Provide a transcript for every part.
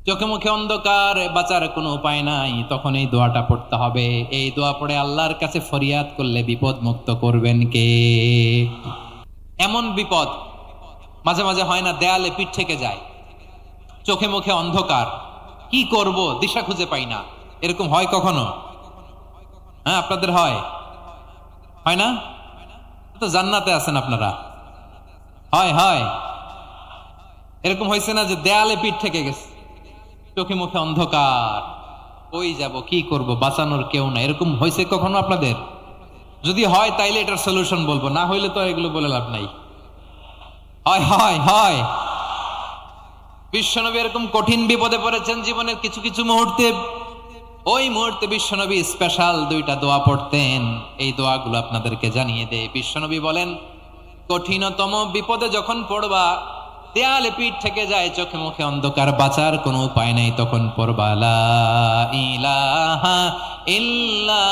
চোখে মুখে অন্ধকার, বাঁচার কোনো উপায় নাই, তখন এই দোয়াটা পড়তে হবে। এই দোয়া পড়ে আল্লাহর কাছে ফরিয়াদ করলে বিপদ মুক্ত করবেন কে? এমন বিপদ মাঝে মাঝে হয় না, দেয়ালে পিঠ থেকে যায়, চোখে মুখে অন্ধকার, কি করব দিশা খুঁজে পাই না, এরকম হয় কখনো? হ্যাঁ, আপনাদের হয়? হয় না? তো জান্নাতে আছেন আপনারা। হয় হয় এরকম হয়েছে না যে দেয়ালে পিঠ থেকে গেছে, চোখে মুখে অন্ধকার, ওই যাব, কি করব, বাঁচানোর কেউ না, এরকম হয়েছে কখনো আপনাদের? যদি হয় তাইলে এটার সলিউশন বলবো, না হইলে তো এগুলো বলে লাভ নাই। হয় হয় হয় বিশ্বনবী এরকম কঠিন বিপদে পড়েছেন জীবনের কিছু কিছু মুহূর্তে। ওই মুহূর্তে বিশ্বনবী স্পেশাল দুইটা দোয়া পড়তেন। এই দোয়াগুলো আপনাদেরকে জানিয়ে দেয়। বিশ্বনবী বলেন, কঠিনতম বিপদে যখন পড়বা, দেয়ালে পিঠ থেকে যায়, চোখে মুখে অন্ধকার, বাঁচার কোনো উপায় নাই, তখন পড়বা লা ইলাহা ইল্লা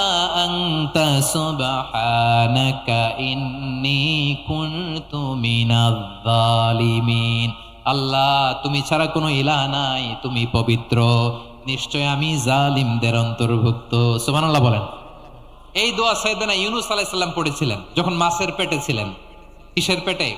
আনতা সুবহানাকা ইন্নী কুনতু মিনাজ জালিমিন। আল্লাহ, তুমি ছাড়া কোনো ইলাহ নাই, তুমি পবিত্র, নিশ্চয় আমি জালিমদের অন্তর্ভুক্ত। সুবহানাল্লাহ বলেন। এই দোয়া সাইয়েদনা ইউনূস আলাইহিস সালাম পড়েছিলেন যখন মাছের পেটে ছিলেন। কিসের পেটে?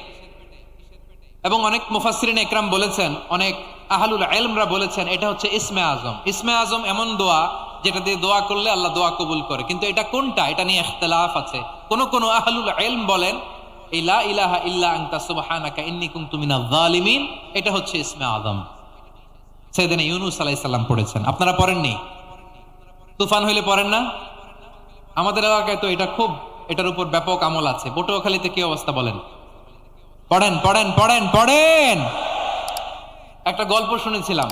এবং অনেক মুফাসসিরিন ইকরাম বলেছেন, অনেক আহলুল ইলমরা বলেছেন, এটা হচ্ছে ইসমে আজম। ইসমে আজম এমন দোয়া যেটা দিয়ে দোয়া করলে আল্লাহ দোয়া কবুল করে, কিন্তু এটা কোনটা, এটা নিয়ে ইখতিলাফ আছে। কোন কোন আহলুল ইলম বলেন এই লা ইলাহা ইল্লা আনতা সুবহানাকা ইন্নী কুনতু মিনাজ জালিমিন, এটা হচ্ছে ইসমে আজম। সাইয়েদনা ইউনূস আলাইহিস সালাম পড়েছেন, আপনারা পড়েননি? তুফান হইলে পড়েন না? আমাদের এলাকায় তো এটা খুব, এটার উপর ব্যাপক আমল আছে। পটুয়াখালীতে কি অবস্থা বলেন? পড়েন পড়েন পড়েন পড়েন। একটা গল্প শুনেছিলাম,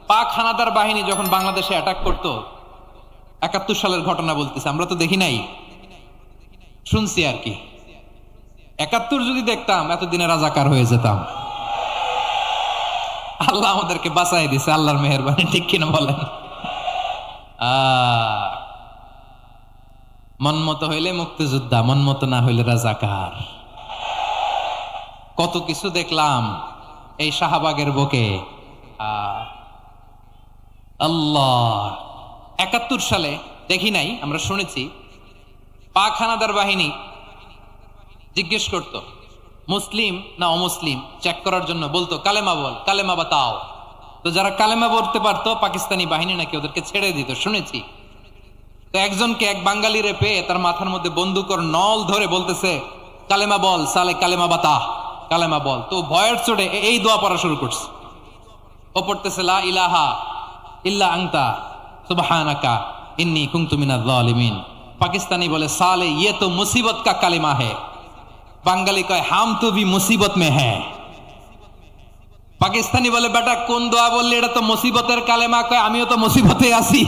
পাক হানাদার বাহিনী যখন বাংলাদেশে অ্যাটাক করতো, ৭১ সালের ঘটনা বলতেছে, আমরা তো দেখি নাই, শুনছি আর কি। ৭১ যদি দেখতাম এতদিনে রাজাকার হয়ে যেতাম। আল্লাহ আমাদেরকে বাঁচাই দিছে, আল্লাহর মেহেরবানি, ঠিক কিনা বলেন? মন মতো হইলে মুক্তিযোদ্ধা, মন মতো না হইলে রাজাকার। কত কিছু দেখলাম এই শাহবাগের বুকে। আল্লাহ, ৭১ সালে দেখি নাই, আমরা শুনেছি। পাক হানাদার বাহিনী জিজ্ঞেস করত মুসলিম না অমুসলিম চেক করার জন্য, বলতো কালেমা বল, কালেমা বাতাও। তো যারা কালেমা বলতে পারতো পাকিস্তানি বাহিনী নাকি ওদেরকে ছেড়ে দিত, শুনেছি। তো একজনকে, এক বাঙালিরে পেয়ে তার মাথার মধ্যে বন্দুকর নল ধরে বলতেছে, কালেমা বল সালে, কালেমা বাতা, কালেমা বল। তো ভয়ের চোটে এই দোয়া পড়া শুরু করছে। ও পড়তেছে লা ইলাহা ইল্লা আনতা সুবহানাকা ইন্নী কুনতু মিনাজ জালিমিন। পাকিস্তানি বলে সালে ইয়ে তো মুসিবত কা কালিমা है। বাঙালি কয় হাম তো ভি মুসিবত মে হ্যায়। পাকিস্তানি বলে বেটা কোন দোয়া বললি, এটা তো মুসিবতের কালেমা। কয় আমিও তো মুসিবতে আছি,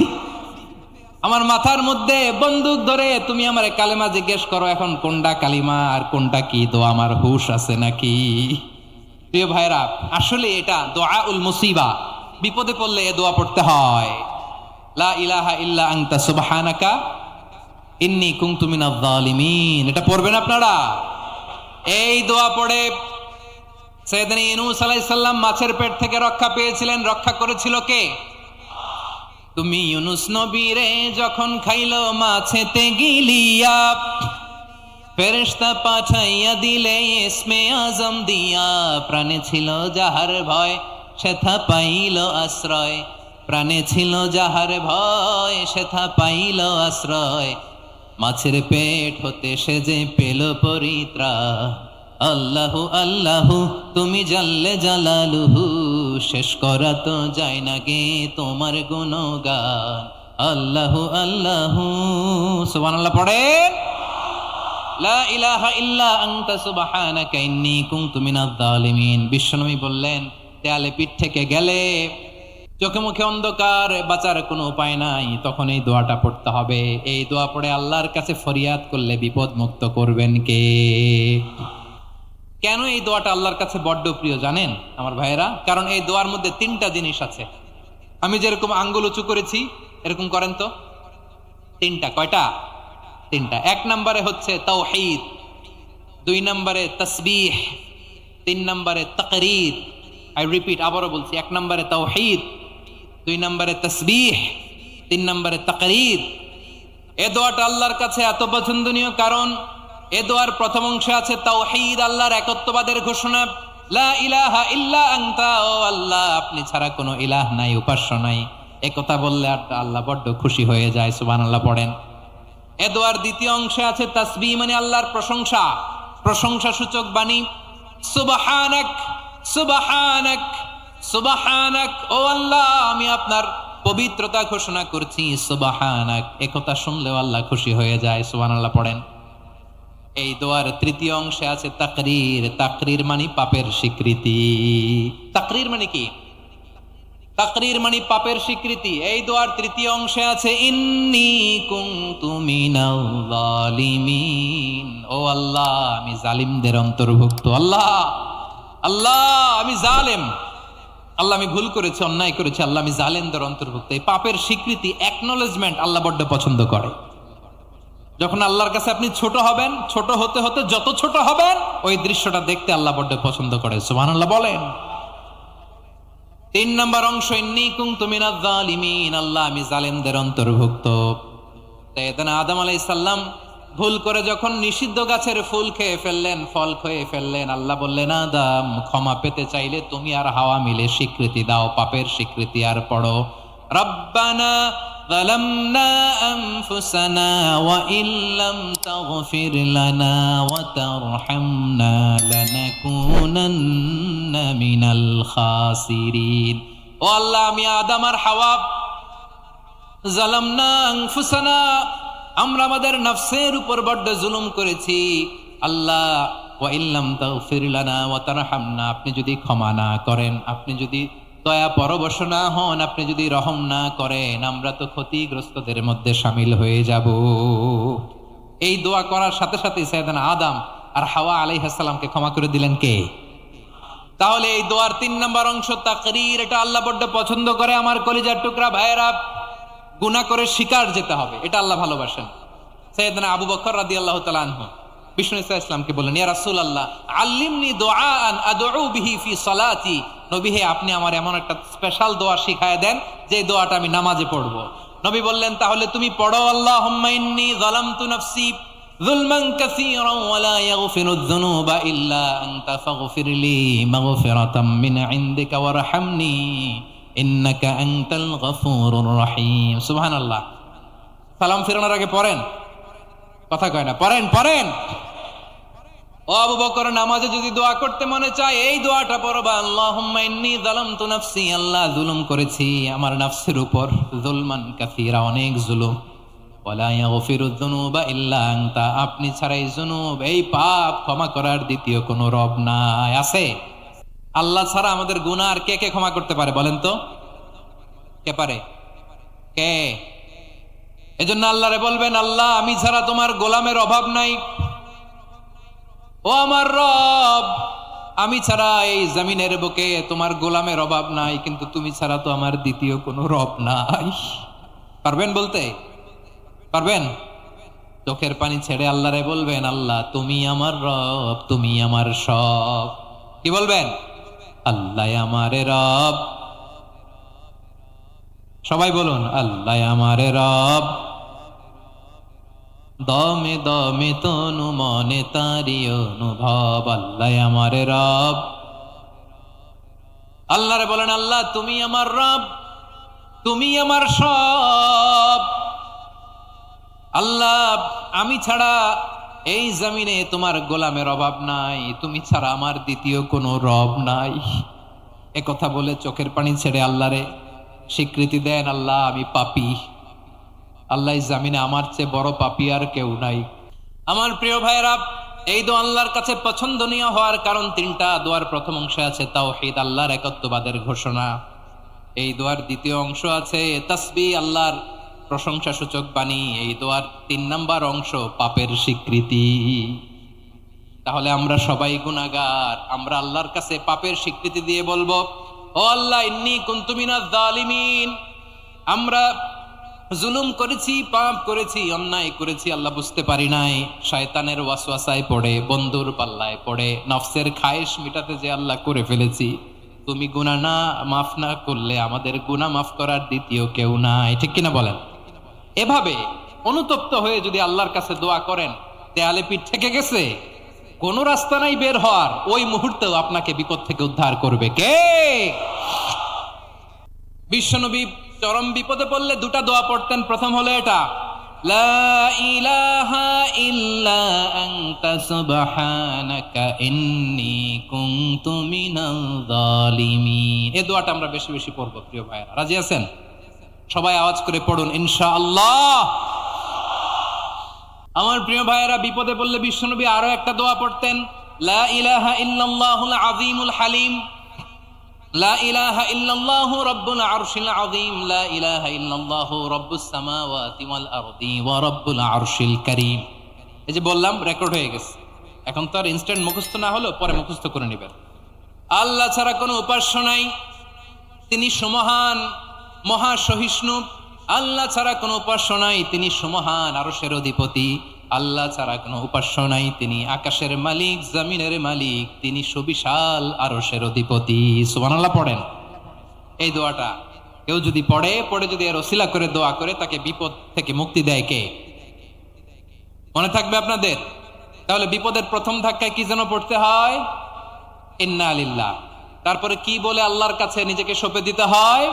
আমার মাথার মধ্যে বন্দুক ধরে তুমি আমার কালেমা জিজ্ঞেস করো, এখন কোনটা কালিমা আর কোনটা কি দোয়া, আমার হুশ আছে নাকি? প্রিয় ভাইরা, আসলে এটা দোয়াউল মুসিবা, বিপদে পড়লে এ দোয়া পড়তে হয়। লা ইলাহা ইল্লা আনতা সুবহানাকা ইন্নী কুনতু মিনাজ জালিমিন, এটা পড়বেন আপনারা। এই দোয়া পড়ে সাইয়েদনা ইউনূস আলাইহিস সালাম মাছের পেট থেকে রক্ষা পেয়েছিলেন। রক্ষা করেছিল কে? তুমি ইউনূস নবীরে যখন খাইলো মাছেতে গিলিয়া, ফেরেশতা পাঠাইয়া দিলে ইসমে আজম দিয়া। প্রাণে ছিল যাহার ভয় সেথা পাইল আশ্রয়, প্রাণে ছিল যাহার ভয় সেথা পাইল আশ্রয়। মাছের পেট হতে সে যে পেল পরিত্রাণ। আল্লাহু আল্লাহু তুমি জাল্লে জালালুহু, শেষ করা তো যায় না গে তোমার গুণগান। আল্লাহু আল্লাহু, সুবহানাল্লাহ পড়েন। লা ইলাহা ইল্লা আনতা সুবহানাকা ইন্নী কুনতু মিনাজ জালিমিন। বিশ্বনবী বললেন, দেয়ালে পিঠ থেকে গেলে, চোখে মুখে অন্ধকার, বাঁচার কোনো উপায় নাই, তখন এই দোয়াটা পড়তে হবে। এই দোয়া পড়ে আল্লাহর কাছে ফরিয়াদ করলে বিপদ মুক্ত করবেন কে? কেন এই দোয়াটা আল্লাহর কাছে বড্ড প্রিয় জানেন আমার ভাইয়েরা? কারণ এই দোয়ার মধ্যে 3টা জিনিস আছে। আমি যেরকম আঙ্গুল উঁচু করেছি এরকম করেন তো। 3টা, কয়টা? 3টা। 1 নম্বরে হচ্ছে তাওহীদ, 2 নম্বরে তাসবিহ, 3 নম্বরে তাকরীর। আই রিপিট, আবারও বলছি, 1 নম্বরে তাওহীদ, 2 নম্বরে তাসবিহ, 3 নম্বরে তাকরীর। এ দোয়াটা আল্লাহর কাছে এত পছন্দনীয় কারণ এ দোয়ার প্রথম অংশে আছে তাওহীদ, আল্লাহর একত্ববাদের ঘোষণা। লা ইলাহা ইল্লা আনতা, ও আল্লাহ আপনি ছাড়া কোনো ইলাহ নাই, উপাস্য নাই। একথা বললে আল্লাহ বড্ড খুশি হয়ে যায়, সুবহানাল্লাহ পড়েন। এ দোয়ার দ্বিতীয় অংশে আছে তাসবিহ, মানে আল্লাহর প্রশংসা, প্রশংসা সূচক বাণী। সুবহানাক সুবহানাক সুবহানাক, ও আল্লাহ আমি আপনার পবিত্রতা ঘোষণা করছি, সুবহানাক। একথা শুনলেও আল্লাহ খুশি হয়ে যায়, সুবহানাল্লাহ পড়েন। এই দোয়ার তৃতীয় অংশে আছে তাকরীর, তাকরীর মানে পাপের স্বীকৃতি। তাকরীর মানে কি? তাকরীর মানে পাপের স্বীকৃতি। এই দোয়ার তৃতীয় অংশে আছে ইন্নী কুনতু মিনাল জালিমিন, ও আল্লাহ আমি জালিমদের অন্তর্ভুক্ত। আল্লাহ আল্লাহ আমি জালেম, আল্লাহ আমি ভুল করেছি, অন্যায় করেছি, আল্লাহ আমি জালেমদের অন্তর্ভুক্ত। এই পাপের স্বীকৃতি, অ্যাকনলেজমেন্ট আল্লাহ বড্ড পছন্দ করে। যখন আল্লাহর কাছে আপনি ছোট হবেন, ছোট হতে হতে যত ছোট হবেন ওই দৃশ্যটা দেখতে আল্লাহ বড্ড পছন্দ করে, সুবহানাল্লাহ বলেন। 3 নম্বর অংশ ইন্নী কুনতু মিনাজ জালিমিন, আল্লাহ আমি জালেমদের অন্তর্ভুক্ত। সাইয়েদনা আদম আলাইহিস সালাম ভুল করে যখন নিষিদ্ধ গাছের ফুল খেয়ে ফেললেন, ফল খেয়ে ফেললেন, আল্লাহ বললেন আদম ক্ষমা পেতে চাইলে তুমি আর হাওয়া মিলে স্বীকৃতি দাও, পাপের স্বীকৃতি। আর পড়ো রব্বানা যালামনা আনফুসানা ওয়া ইল্লাম তাগফির লানা ওয়া তারহামনা লানাকুনান্না মিনাল খাসিরিন। ও আল্লাহ আমি আদম আর হাওয়া যালামনা আনফুসানা, আমরা আমাদের নফসের উপর বড্ড জুলুম করেছি। আল্লাহ ওয়া ইল্লাম তাগফির লানা ওয়া তারহামনা, আপনি যদি ক্ষমা না করেন, আপনি যদি দয়া পরবশ না হন, আপনি যদি রহম না করেন, আমরা তো ক্ষতিগ্রস্তদের মধ্যে শামিল হয়ে যাব। এই দোয়া করার সাথে সাথে সাইয়েদনা আদম আর হাওয়া আলাইহিস সালামকে ক্ষমা করে দিলেন কে? তাহলে এই দোয়ার 3 নম্বর অংশ তাকরীর, এটা আল্লাহ বড্ড পছন্দ করে। আমার কলিজার টুকরা ভাইয়েরা, গুনাহ করে শিকার যেতে হবে, এটা আল্লাহ ভালোবাসেন। সাইয়েদনা আবু বকর রাদিয়াল্লাহু তাআলা আনহু বিষ্ণু ইসা ইসলামকে বললেন, ইয়া রাসূলুল্লাহ আল্লিমনি দুআআন আদউ বিহি ফি সালাতি, নবী হে আপনি আমার এমন একটা স্পেশাল দোয়া শিখায় দেন যে দোয়াটা আমি নামাজে পড়ব। নবী বললেন তাহলে তুমি পড়ো আল্লাহুম্মা ইন্নী যালামতু নাফসি যুলমান কাসীরান ওয়া লা ইয়াগফিরুয যুনুবা ইল্লা আনতা ফাগফিরলি মাগফিরাতাম মিন ইনদিকা ওয়ারহামনি ইন্নাকা আনতাল গফুরুর রহিম। সুবহানাল্লাহ। সালাম ফিরানোর আগে পড়েন, কথা কয় না, পড়েন পড়েন। ও আবু বকর, নামাজে যদি দোয়া করতে মনে চায় এই দোয়াটা পড়বা, আল্লাহুম্মা ইন্নী যালামতু নাফসি, আল্লাহ জুলুম করেছি আমার নফসের উপর, যুলমান কাসীরা অনেক জুলুম, ওয়া লা ইয়াগফিরুয যুনুবা ইল্লা আনতা, আপনি ছাড়া এই জুনুব, এই পাপ ক্ষমা করার দ্বিতীয় কোনো রব নাই। আছে? আল্লাহ ছাড়া আমাদের গুনাহ আর কে কে ক্ষমা করতে পারে বলেন তো? কে পারে? কে? এজন্য আল্লাহরে বলবেন, আল্লাহ আমি ছাড়া তোমার গোলামের অভাব নাই, ও আমার রব আমি ছাড়া এই জমিনের বুকে তোমার গোলামের অভাব নাই, কিন্তু তুমি ছাড়া তো আমার দ্বিতীয় কোনো রব নাই। পারবেন বলতে? পারবেন? চোখের পানি ছেড়ে আল্লাহরে বলবেন, আল্লাহ তুমি আমার রব, তুমি আমার সব। কি বলবেন? আল্লাহ আমারে রব। সবাই বলুন, আল্লাহ আমারে রব, দমে দমে তনু মনে তারি অনুভব, আল্লাহ আমারে রব। আল্লাহরে বলেন, আল্লাহ তুমি আমার রব, তুমি আমার সব। আল্লাহ আমি ছাড়া এই জমিনে তোমার গোলামের অভাব নাই, তুমি ছাড়া আমার দ্বিতীয় কোনো রব নাই। এ কথা বলে চোখের পানি ছেড়ে আল্লাহরে স্বীকৃতি দেন, আল্লাহ আমি পাপী, আল্লাহ জামিনে আমার চেয়ে বড় পাপী আর কেউ নাই। আমার প্রিয় ভাইরা, এই দোয়া আল্লাহর কাছে পছন্দনীয় হওয়ার কারণ 3টা। দোয়ার প্রথম অংশে আছে তাওহীদ, আল্লাহর একত্ববাদের ঘোষণা। এই দোয়ার দ্বিতীয় অংশ আছে তাসবিহ, আল্লাহর প্রশংসা সূচক বাণী। এই দোয়ার 3 নম্বর অংশ পাপের স্বীকৃতি। তাহলে আমরা সবাই গুনাহগার, আমরা আল্লাহর কাছে পাপের স্বীকৃতি দিয়ে বলবো, ও আল্লাহ ইন্নী কুনতু মিনাজ জালিমিন, আমরা জুলুম করেছি, পাপ করেছি, অন্যায় করেছি, আল্লাহ বুঝতে পারি নাই, শয়তানের ওয়াসওয়াসায় পড়ে, বন্ধুর পাল্লায় পড়ে, নফসের খায়েশ মিটাতে যে আল্লাহ করে ফেলেছি, তুমি গুনাহ না মাফ না করলে আমাদের গুনাহ মাফ করার দ্বিতীয় কেউ নাই, ঠিক কিনা বলেন? এভাবে অনুতপ্ত হয়ে যদি আল্লাহর কাছে দোয়া করেন, দেয়ালে পিঠ থেকে গেছে, কোন রাস্তা নাই বের হওয়ার, ওই মুহূর্তেও আপনাকে বিপদ থেকে উদ্ধার করবে কে? বিশ্বনবী চরম বিপদে পড়লে দুটা দোয়া পড়তেন। প্রথম হলো এটা, লা ইলাহা ইল্লা আনতা সুবহানাকা ইন্নী কুনতু মিনাল জালিমিন। এই দোয়াটা আমরা বেশি বেশি পড়ব প্রিয় ভাইরা, রাজি আছেন? সবাই আওয়াজ করে পড়ুন ইনশাআল্লাহ। আমার প্রিয় ভাইয়েরা, বিপদে পড়লে বিশ্বনবী আরো একটা দোয়া পড়তেন, লা ইলাহা ইল্লাল্লাহুল আযীমুল হালিম, লা ইলাহা ইল্লাল্লাহু রাব্বুল আরশিল আযীম, লা ইলাহা ইল্লাল্লাহু রাব্বুস সামাওয়াতি ওয়াল আরদি ওয়া রাব্বুল আরশিল কারীম। এই যে বললাম, রেকর্ড হয়ে গেছে, এখন তো আর ইনস্ট্যান্ট মুখস্থ না হলো, পরে মুখস্থ করে নেবেন। আল্লাহ ছাড়া কোনো উপাস্য নাই, তিনি সমহান মহা সহিষ্ণু। আল্লাহ ছাড়া কোনো উপাস্য নাই, তিনি সমহান আরশের অধিপতি। আল্লাহ ছাড়া কোনো উপাস্য নাই, তিনি আকাশের মালিক, জমিনের মালিক, তিনি সুবিশাল আরশের অধিপতি। সুবহানাল্লাহ পড়েন। এই দোয়াটা কেউ যদি পড়ে যদি এর ওসিলা করে দোয়া করে, তাকে বিপদ থেকে মুক্তি দেয় কে? মনে থাকবে আপনাদের? তাহলে বিপদের প্রথম ধাক্কায় কি যেন পড়তে হয়? ইন্না লিল্লাহ। তারপরে কি বলে আল্লাহর কাছে নিজেকে সঁপে দিতে হয়?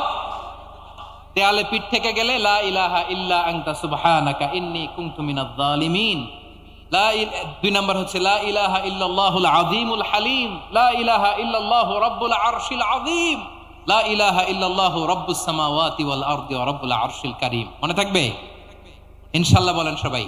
দেয়ালে পিঠ থেকে গেলে লা ইলাহা ইল্লা আনতা সুবহানাকা ইন্নী কুনতু মিনাজ জালিমিন। দুই নাম্বার হচ্ছে লা ইলাহা ইল্লাল্লাহুল আযীমুল হালিম, লা ইলাহা ইল্লাল্লাহু রাব্বুল আরশিল আযীম, লা ইলাহা ইল্লাল্লাহু রাব্বুস সামাওয়াতি ওয়াল আরদি ওয়া রাব্বুল আরশিল কারীম। মনে থাকবে ইনশাআল্লাহ? বলেন সবাই।